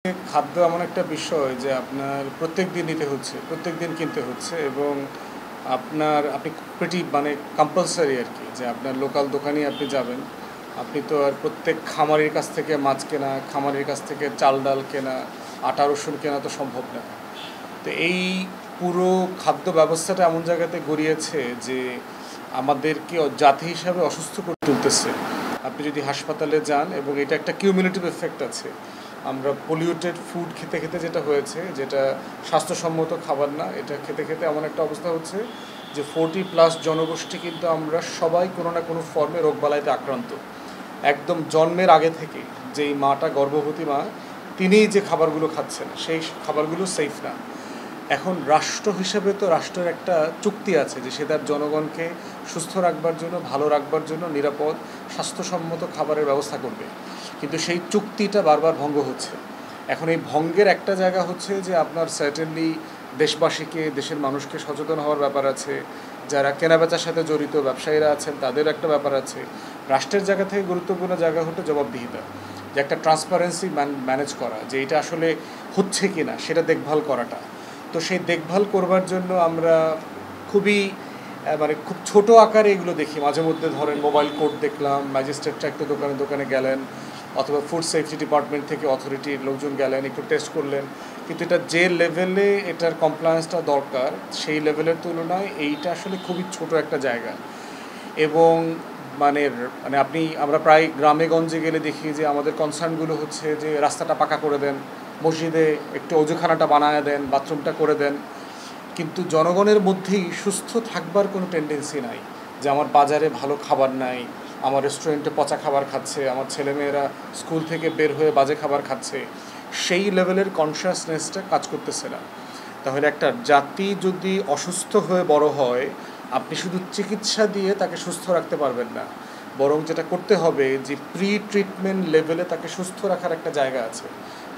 খাদ্য এমন একটা বিষয় যে আপনার প্রত্যেকদিন নিতে হচ্ছে, প্রত্যেকদিন কিনতে হচ্ছে এবং আপনি মানে কম্পালসারি আরকি যে আপনার লোকাল দোকানেই আপনি যাবেন। আপনি তো আর প্রত্যেক খামারির কাছ থেকে মাছ কেনা, খামারির কাছ থেকে চাল ডাল কেনা, আটা রসুন কেনা তো সম্ভব না। তো এই পুরো খাদ্য ব্যবস্থাটা এমন জায়গাতে গড়িয়েছে যে আমাদেরকে জাতি হিসাবে অসুস্থ করে তুলতেছে। আপনি যদি হাসপাতালে যান, এবং এটা একটা কিউমুলেটিভ এফেক্ট আছে। আমরা পলিউটেড ফুড খেতে খেতে যেটা হয়েছে, যেটা স্বাস্থ্যসম্মত খাবার না, এটা খেতে খেতে এমন একটা অবস্থা হচ্ছে যে 40+ জনগোষ্ঠী কিন্তু আমরা সবাই কোনো না কোনো ফর্মে রোগবালাইতে আক্রান্ত। একদম জন্মের আগে থেকে যেই মাটা গর্ভবতী মা, তিনিই যে খাবারগুলো খাচ্ছেন সেই খাবারগুলো সেফ না। এখন রাষ্ট্র হিসেবে তো রাষ্ট্রের একটা চুক্তি আছে যে সে তার জনগণকে সুস্থ রাখবার জন্য, ভালো রাখবার জন্য নিরাপদ স্বাস্থ্যসম্মত খাবারের ব্যবস্থা করবে, কিন্তু সেই চুক্তিটা বারবার ভঙ্গ হচ্ছে। এখন এই ভঙ্গের একটা জায়গা হচ্ছে যে আপনার সার্টেনলি দেশবাসীকে, দেশের মানুষকে সচেতন হওয়ার ব্যাপার আছে, যারা কেনাবেচার সাথে জড়িত ব্যবসায়ীরা আছেন তাদের একটা ব্যাপার আছে। রাষ্ট্রের জায়গা থেকে গুরুত্বপূর্ণ জায়গা হলো জবাবদিহিতা, যে একটা ট্রান্সপারেন্সি ম্যানেজ করা, যে এটা আসলে হচ্ছে কি না সেটা দেখভাল করাটা। তো সেই দেখভাল করবার জন্য আমরা খুবই মানে খুব ছোট আকারে এগুলো দেখি। মাঝে মধ্যে ধরেন মোবাইল কোর্ট দেখলাম, ম্যাজিস্ট্রেটরা একটা দোকানে দোকানে গেলেন, অথবা ফুড সেফটি ডিপার্টমেন্ট থেকে অথরিটির লোকজন গেলেন, একটু টেস্ট করলেন, কিন্তু এটা যে লেভেলে এটার কমপ্লায়েন্সটা দরকার সেই লেভেলের তুলনায় এইটা আসলে খুবই ছোট একটা জায়গা। এবং মানে মানে আমরা প্রায় গ্রামে গঞ্জে গেলে দেখি যে আমাদের কনসার্নগুলো হচ্ছে যে রাস্তাটা পাকা করে দেন, মসজিদে একটু অজুখানাটা বানায় দেন, বাথরুমটা করে দেন, কিন্তু জনগণের মধ্যেই সুস্থ থাকবার কোনো টেন্ডেন্সি নাই। যে আমার বাজারে ভালো খাবার নাই, আমার রেস্টুরেন্টে পচা খাবার খাচ্ছে, আমার ছেলেমেয়েরা স্কুল থেকে বের হয়ে বাজে খাবার খাচ্ছে, সেই লেভেলের কনসিয়াসনেসটা কাজ করতেছে না। তাহলে একটা জাতি যদি অসুস্থ হয়ে বড় হয়, আপনি শুধু চিকিৎসা দিয়ে তাকে সুস্থ রাখতে পারবেন না, বরং যেটা করতে হবে যে প্রি ট্রিটমেন্ট লেভেলে তাকে সুস্থ রাখার একটা জায়গা আছে।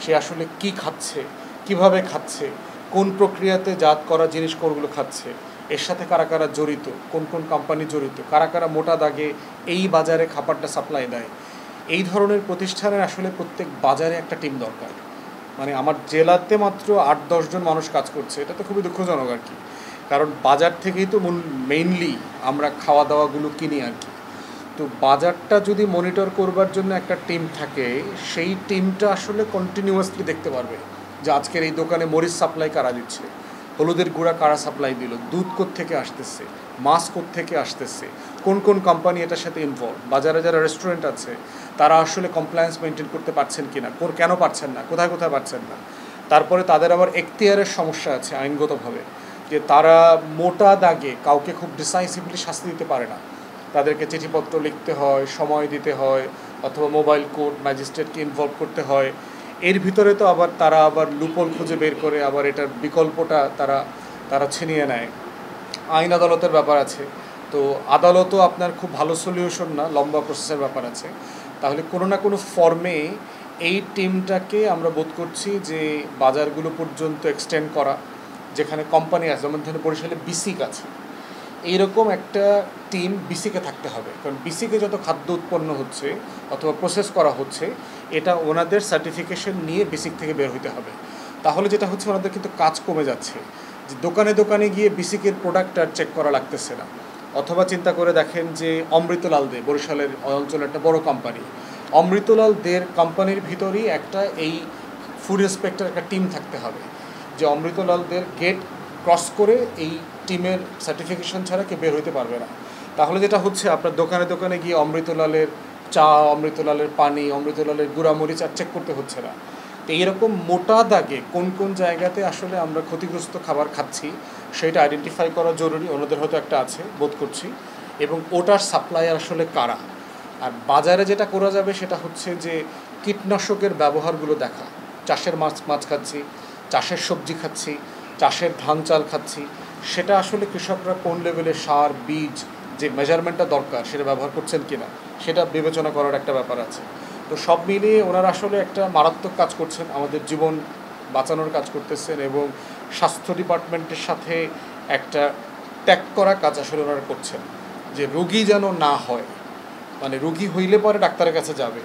সে আসলে কি খাচ্ছে, কিভাবে খাচ্ছে, কোন প্রক্রিয়াতে জাত করা জিনিসগুলো খাচ্ছে, এর সাথে কারা কারা জড়িত, কোন কোন কোম্পানি জড়িত, কারা কারা মোটা দাগে এই বাজারে খাবারটা সাপ্লাই দেয়। এই ধরনের প্রতিষ্ঠানের আসলে প্রত্যেক বাজারে একটা টিম দরকার। মানে আমার জেলাতে মাত্র 8-10 জন মানুষ কাজ করছে, এটা তো খুবই দুঃখজনক আর কি। কারণ বাজার থেকেই তো মেইনলি আমরা খাওয়া দাওয়াগুলো কিনি আর কি। তো বাজারটা যদি মনিটর করবার জন্য একটা টিম থাকে, সেই টিমটা আসলে কন্টিনিউয়াসলি দেখতে পারবে যে আজকের এই দোকানে মরিচ সাপ্লাই কারা দিচ্ছে, হলুদের গুঁড়া কারা সাপ্লাই দিল, দুধ কোত্থেকে আসতেছে, মাছ কোত্থেকে আসতেছে, কোন কোন কোম্পানি এটার সাথে ইনভলভ, বাজারে যারা রেস্টুরেন্ট আছে তারা আসলে কমপ্লায়েন্স মেনটেন করতে পারছেন কি না, কেন পারছেন না, কোথায় কোথায় পারছেন না। তারপরে তাদের আবার এখতিয়ারের সমস্যা আছে আইনগতভাবে, যে তারা মোটা দাগে কাউকে খুব ডিসাইসিভলি শাস্তি দিতে পারে না। তাদেরকে চিঠিপত্র লিখতে হয়, সময় দিতে হয়, অথবা মোবাইল কোর্ট, ম্যাজিস্ট্রেটকে ইনভলভ করতে হয়। এর ভিতরে তো আবার তারা লুপহোল খুঁজে বের করে আবার এটার বিকল্পটা তারা ছিনিয়ে নেয়। আইন আদালতের ব্যাপার আছে। তো আদালতও আপনার খুব ভালো সলিউশন না, লম্বা প্রসেসের ব্যাপার আছে। তাহলে কোনো না কোনো ফর্মে এই টিমটাকে আমরা বোধ করছি যে বাজারগুলো পর্যন্ত এক্সটেন্ড করা, যেখানে কোম্পানি আছে, যেমন ধরনের বরিশালে বিসিক আছে, এইরকম একটা টিম বিসিকে থাকতে হবে। কারণ বিসিকে যত খাদ্য উৎপন্ন হচ্ছে অথবা প্রসেস করা হচ্ছে, এটা ওনাদের সার্টিফিকেশন নিয়ে বিসিক থেকে বের হইতে হবে। তাহলে যেটা হচ্ছে, ওনাদের কিন্তু কাজ কমে যাচ্ছে, যে দোকানে দোকানে গিয়ে বিসিকের প্রোডাক্ট আর চেক করা লাগতেছে না। অথবা চিন্তা করে দেখেন যে অমৃতলাল দে, বরিশালের অঞ্চলের একটা বড় কোম্পানি, অমৃতলাল দের কোম্পানির ভিতরেই একটা এই ফুড ইন্সপেক্টর একটা টিম থাকতে হবে, যে অমৃতলাল দের গেট ক্রস করে এই টিমের সার্টিফিকেশন ছাড়া কেউ বের হইতে পারবে না। তাহলে যেটা হচ্ছে, আপনার দোকানে দোকানে গিয়ে অমৃতলালের চা, অমৃতলালের পানি, অমৃতলালের গুঁড়ামরিচ আর চেক করতে হচ্ছে না। তো এইরকম মোটা দাগে কোন কোন জায়গাতে আসলে আমরা ক্ষতিগ্রস্ত খাবার খাচ্ছি সেটা আইডেন্টিফাই করা জরুরি। ওনাদের হয়তো একটা আছে বোধ করছি, এবং ওটার সাপ্লায়ার আসলে কারা। আর বাজারে যেটা করা যাবে সেটা হচ্ছে যে কীটনাশকের ব্যবহারগুলো দেখা। চাষের মাছ খাচ্ছি, চাষের সবজি খাচ্ছি, চাষের ধান চাল খাচ্ছি, সেটা আসলে কৃষকরা কোন লেভেলের সার, বীজ, যে মেজারমেন্টটা দরকার সেটা ব্যবহার করছেন কি না, সেটা বিবেচনা করার একটা ব্যাপার আছে। তো সব মিলিয়ে ওনারা আসলে একটা মারাত্মক কাজ করছেন, আমাদের জীবন বাঁচানোর কাজ করতেছেন, এবং স্বাস্থ্য ডিপার্টমেন্টের সাথে একটা ত্যাগ করা কাজ আসলে ওনারা করছেন, যে রোগী যেন না হয়। মানে রোগী হইলে পরে ডাক্তারের কাছে যাবে,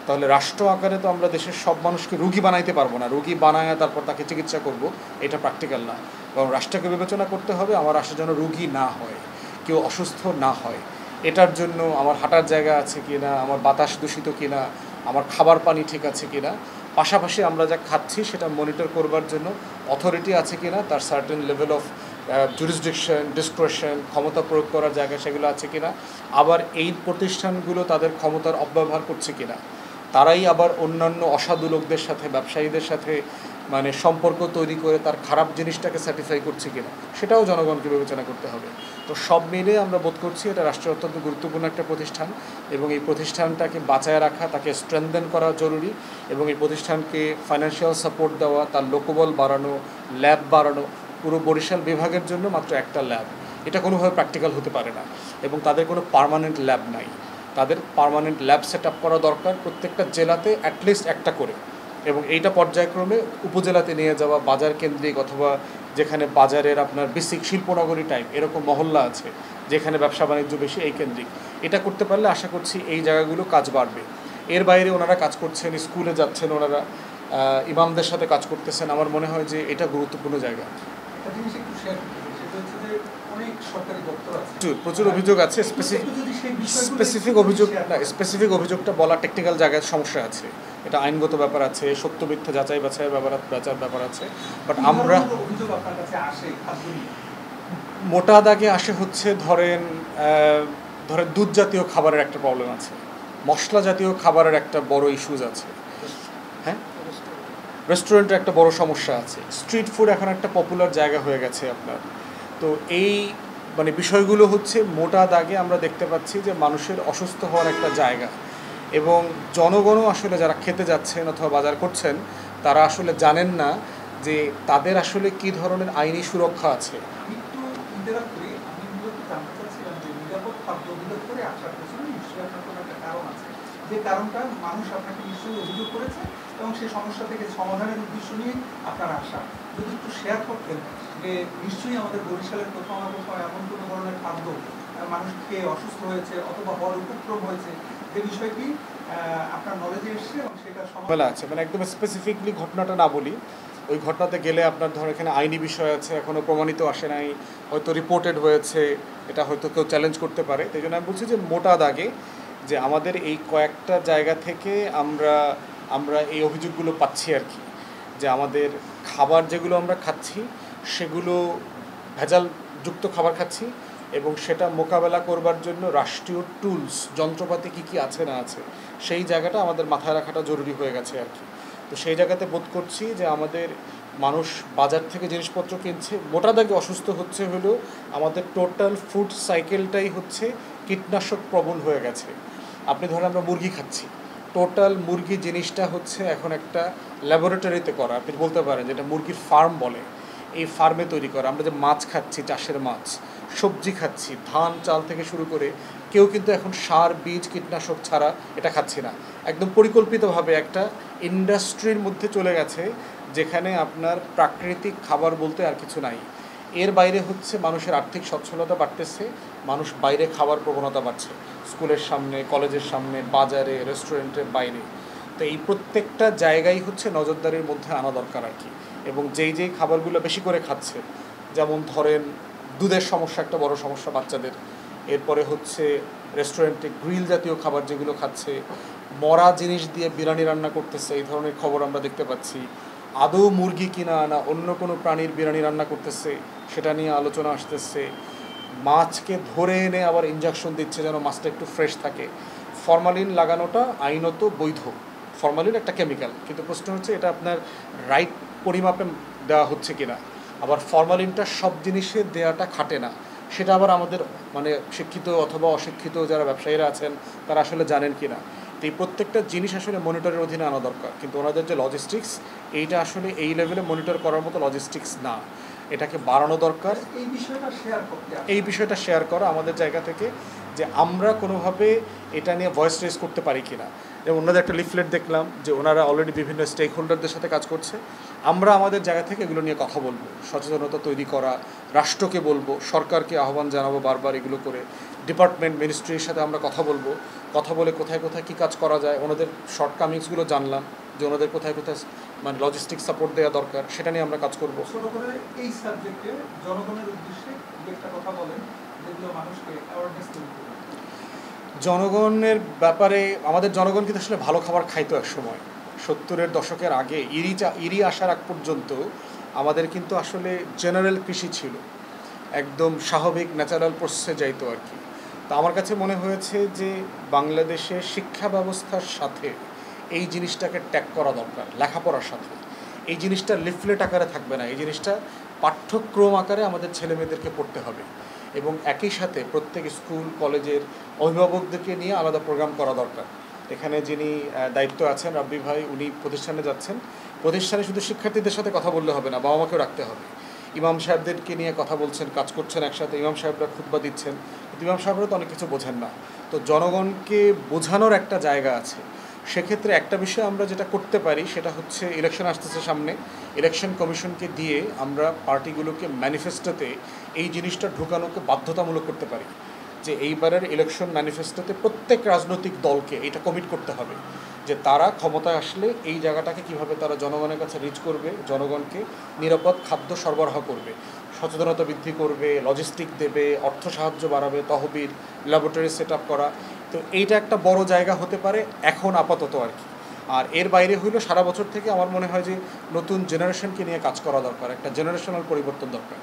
তাহলে রাষ্ট্র আকারে তো আমরা দেশের সব মানুষকে রুগী বানাইতে পারবো না, রুগী বানায় তারপর তাকে চিকিৎসা করব, এটা প্র্যাকটিক্যাল না। এবং রাষ্ট্রকে বিবেচনা করতে হবে আমার রাষ্ট্র যেন রুগী না হয়, কেউ অসুস্থ না হয়। এটার জন্য আমার হাঁটার জায়গা আছে কি না, আমার বাতাস দূষিত কি না, আমার খাবার পানি ঠিক আছে কি না, পাশাপাশি আমরা যা খাচ্ছি সেটা মনিটর করবার জন্য অথরিটি আছে কি না, তার certain level of jurisdiction, discretion, ক্ষমতা প্রয়োগ করার জায়গা সেগুলো আছে কি না, আবার এই প্রতিষ্ঠানগুলো তাদের ক্ষমতার অপব্যবহার করছে কি না, তারাই আবার অন্যান্য অসাধু লোকদের সাথে, ব্যবসায়ীদের সাথে মানে সম্পর্ক তৈরি করে তার খারাপ জিনিসটাকে সার্টিফাই করছে কিনা, সেটাও জনগণকে বিবেচনা করতে হবে। তো সব মিলে আমরা বোধ করছি এটা রাষ্ট্রের অত্যন্ত গুরুত্বপূর্ণ একটা প্রতিষ্ঠান, এবং এই প্রতিষ্ঠানটাকে বাঁচায় রাখা, তাকে স্ট্রেংথেন করা জরুরি, এবং এই প্রতিষ্ঠানকে ফাইন্যান্সিয়াল সাপোর্ট দেওয়া, তার লোকবল বাড়ানো, ল্যাব বাড়ানো। পুরো বরিশাল বিভাগের জন্য মাত্র একটা ল্যাব, এটা কোনোভাবে প্র্যাকটিক্যাল হতে পারে না, এবং তাদের কোনো পার্মানেন্ট ল্যাব নাই। তাদের পার্মানেন্ট ল্যাব সেট আপ করা দরকার, প্রত্যেকটা জেলাতে অ্যাটলিস্ট একটা করে, এবং এইটা পর্যায়ক্রমে উপজেলাতে নিয়ে যাওয়া, বাজার কেন্দ্রিক অথবা যেখানে বাজারের আপনার বেসিক শিল্পনগরী টাইপ এরকম মহল্লা আছে যেখানে ব্যবসা বাণিজ্য বেশি, এই কেন্দ্রিক এটা করতে পারলে আশা করছি এই জায়গাগুলো কাজ বাড়বে। এর বাইরে ওনারা কাজ করছেন, স্কুলে যাচ্ছেন, ওনারা ইমামদের সাথে কাজ করতেছেন। আমার মনে হয় যে এটা গুরুত্বপূর্ণ জায়গা। প্রচুর অভিযোগ আছে, স্পেসিফিক অভিযোগটা বলা টেকনিক্যাল জায়গায় সমস্যা আছে, এটা আইনগত ব্যাপার আছে, সত্য মিথ্যা যাচাই বাছাইয়ের ব্যাপার আছে। বাট আমরা মোটা দাগে আসে হচ্ছে ধরেন দুধ জাতীয় খাবারের একটা প্রবলেম আছে, মশলা জাতীয় খাবারের একটা বড় ইস্যুজ আছে, হ্যাঁ, রেস্টুরেন্টের একটা বড় সমস্যা আছে, স্ট্রিট ফুড এখন একটা পপুলার জায়গা হয়ে গেছে আপনার। তো এই মানে বিষয়গুলো হচ্ছে মোটা দাগে আমরা দেখতে পাচ্ছি যে মানুষের অসুস্থ হওয়ার একটা জায়গা, এবং জনগণও আসলে যারা খেতে যাচ্ছেন অথবা বাজার করছেন তারা আসলে জানেন না যে তাদের আসলে কী ধরনের আইনি সুরক্ষা আছে। যে কারণটা মানুষ আপনাকে নিশ্চয়ই অভিযোগ করেছে এবং সেই সমস্যা থেকে সমাধানের উদ্দেশ্য নিয়ে আপনার আশা, যদি একটু শেয়ার করতেন যে নিশ্চয়ই আমাদের বরিশালের কোথাও না কোথাও এমন কোনো ধরনের খাদ্য মানুষ খেয়ে অসুস্থ হয়েছে অথবা বড় উপক্রম হয়েছে, যে বিষয়টি আপনার নলেজে এসছে এবং সেটা সমাধান আছে। মানে একদম স্পেসিফিকলি ঘটনাটা না বলি, ওই ঘটনাতে গেলে আপনার ধর এখানে আইনি বিষয় আছে, এখনও প্রমাণিত আসে নাই, হয়তো রিপোর্টেড হয়েছে, এটা হয়তো কেউ চ্যালেঞ্জ করতে পারে। তাই জন্য আমি বলছি যে মোটা দাগে যে আমাদের এই কয়েকটা জায়গা থেকে আমরা এই অভিযোগগুলো পাচ্ছি আর কি, যে আমাদের খাবার যেগুলো আমরা খাচ্ছি সেগুলো ভেজালযুক্ত খাবার খাচ্ছি, এবং সেটা মোকাবেলা করবার জন্য রাষ্ট্রীয় টুলস, যন্ত্রপাতি কী আছে না আছে, সেই জায়গাটা আমাদের মাথায় রাখাটা জরুরি হয়ে গেছে আর কি। তো সেই জায়গাতে বোধ করছি যে আমাদের মানুষ বাজার থেকে জিনিসপত্র কিনছে, মোটা দাগে অসুস্থ হচ্ছে হলেও আমাদের টোটাল ফুড সাইকেলটাই হচ্ছে কীটনাশক প্রবণ হয়ে গেছে। আপনি ধরেন আমরা মুরগি খাচ্ছি, টোটাল মুরগি জিনিসটা হচ্ছে এখন একটা ল্যাবরেটরিতে করা, আপনি বলতে পারেন যেটা মুরগির ফার্ম বলে, এই ফার্মে তৈরি করা। আমরা যে মাছ খাচ্ছি, চাষের মাছ, সবজি খাচ্ছি, ধান চাল থেকে শুরু করে, কেউ কিন্তু এখন সার, বীজ, কীটনাশক ছাড়া এটা খাচ্ছি না। একদম পরিকল্পিতভাবে একটা ইন্ডাস্ট্রির মধ্যে চলে গেছে যেখানে আপনার প্রাকৃতিক খাবার বলতে আর কিছু নাই। এর বাইরে হচ্ছে মানুষের আর্থিক সচ্ছলতা বাড়তেছে, মানুষ বাইরে খাবার প্রবণতা বাড়ছে, স্কুলের সামনে, কলেজের সামনে, বাজারে, রেস্টুরেন্টের বাইরে। তো এই প্রত্যেকটা জায়গায় হচ্ছে নজরদারির মধ্যে আনা দরকার আর কি। এবং যেই খাবারগুলো বেশি করে খাচ্ছে, যেমন ধরেন দুধের সমস্যা একটা বড় সমস্যা বাচ্চাদের, এরপরে হচ্ছে রেস্টুরেন্টে গ্রিল জাতীয় খাবার যেগুলো খাচ্ছে, মরা জিনিস দিয়ে বিরিয়ানি রান্না করতেছে, এই ধরনের খবর আমরা দেখতে পাচ্ছি। আদৌ মুরগি কিনা না অন্য কোনো প্রাণীর বিরিয়ানি রান্না করতেছে, সেটা নিয়ে আলোচনা আসতেছে। মাছকে ধরে এনে আবার ইনজেকশন দিচ্ছে যেন মাছটা একটু ফ্রেশ থাকে। ফরমালিন লাগানোটা আইনত বৈধ, ফরমালিন একটা কেমিক্যাল, কিন্তু প্রশ্ন হচ্ছে এটা আপনার রাইট পরিমাপে দেওয়া হচ্ছে কিনা। আবার ফরমালিনটা সব জিনিসে দেওয়াটা খাটে না, সেটা আবার আমাদের মানে শিক্ষিত অথবা অশিক্ষিত যারা ব্যবসায়ীরা আছেন তারা আসলে জানেন কি না। তো এই প্রত্যেকটা জিনিস আসলে মনিটরের অধীনে আনা দরকার, কিন্তু ওনাদের যে লজিস্টিক্স, এইটা আসলে এই লেভেলে মনিটর করার মতো লজিস্টিক্স না, এটাকে বাড়ানো দরকার। এই বিষয়টা শেয়ার করা আমাদের জায়গা থেকে, যে আমরা কোনোভাবে এটা নিয়ে ভয়েস রেজ করতে পারি কিনা। এবং ওনাদের একটা লিফলেট দেখলাম যে ওনারা অলরেডি বিভিন্ন স্টেক হোল্ডারদের সাথে কাজ করছে। আমরা আমাদের জায়গা থেকে এগুলো নিয়ে কথা বলবো, সচেতনতা তৈরি করা, রাষ্ট্রকে বলবো, সরকারকে আহ্বান জানাবো বারবার এগুলো করে, ডিপার্টমেন্ট মিনিস্ট্রির সাথে আমরা কথা বলবো, কথা বলে কোথায় কোথায় কী কাজ করা যায়, ওনাদের শর্টকামিংসগুলো জানলাম যে ওনাদের কোথায় কোথায় মানে লজিস্টিক সাপোর্ট দেওয়া দরকার, সেটা নিয়ে আমরা কাজ করবো। ছোট করে এই সাবজেক্টে জনগণের উদ্দেশ্যে একটা কথা বলেন যেগুলো মানুষকে অ্যাওয়ারনেস তৈরি করবে। জনগণের ব্যাপারে আমাদের জনগণ কিন্তু আসলে ভালো খাবার খাইতো এক সময়, 70-এর দশকের আগে ইরি আসার আগ পর্যন্ত আমাদের কিন্তু আসলে জেনারেল কৃষি ছিল, একদম স্বাভাবিক ন্যাচারাল প্রসেসে যাইতো আর কি। তো আমার কাছে মনে হয়েছে যে বাংলাদেশের শিক্ষা ব্যবস্থার সাথে এই জিনিসটাকে ট্যাগ করা দরকার, লেখাপড়ার সাথে। এই জিনিসটা লিফলেট আকারে থাকবে না, এই জিনিসটা পাঠ্যক্রম আকারে আমাদের ছেলেমেয়েদেরকে পড়তে হবে, এবং একই সাথে প্রত্যেক স্কুল কলেজের অভিভাবকদেরকে নিয়ে আলাদা প্রোগ্রাম করা দরকার। এখানে যিনি দায়িত্ব আছেন রাব্বি ভাই, উনি প্রতিষ্ঠানে যাচ্ছেন, প্রতিষ্ঠানে শুধু শিক্ষার্থীদের সাথে কথা বললে হবে না, বাবা মাকেও রাখতে হবে। ইমাম সাহেবদেরকে নিয়ে কথা বলছেন, কাজ করছেন একসাথে, ইমাম সাহেবরা খুতবা দিচ্ছেন, কিন্তু ইমাম সাহেবরা তো অনেক কিছু বোঝেন না। তো জনগণকে বোঝানোর একটা জায়গা আছে। সেক্ষেত্রে একটা বিষয় আমরা যেটা করতে পারি সেটা হচ্ছে, ইলেকশন আসতেছে সামনে, ইলেকশন কমিশনকে দিয়ে আমরা পার্টিগুলোকে ম্যানিফেস্টোতে এই জিনিসটা ঢুকানোকে বাধ্যতামূলক করতে পারি যে এইবারের ইলেকশন ম্যানিফেস্টোতে প্রত্যেক রাজনৈতিক দলকে এটা কমিট করতে হবে যে তারা ক্ষমতায় আসলে এই জায়গাটাকে কিভাবে তারা জনগণের কাছে রিচ করবে, জনগণকে নিরাপদ খাদ্য সরবরাহ করবে, সচেতনতা বৃদ্ধি করবে, লজিস্টিক দেবে, অর্থ সাহায্য বাড়াবে, তহবিল, ল্যাবরেটরি সেট আপ করা। তো এইটা একটা বড় জায়গা হতে পারে এখন আপাতত আর কি। আর এর বাইরে হইলো সারা বছর থেকে আমার মনে হয় যে নতুন জেনারেশনকে নিয়ে কাজ করা দরকার, একটা জেনারেশনাল পরিবর্তন দরকার।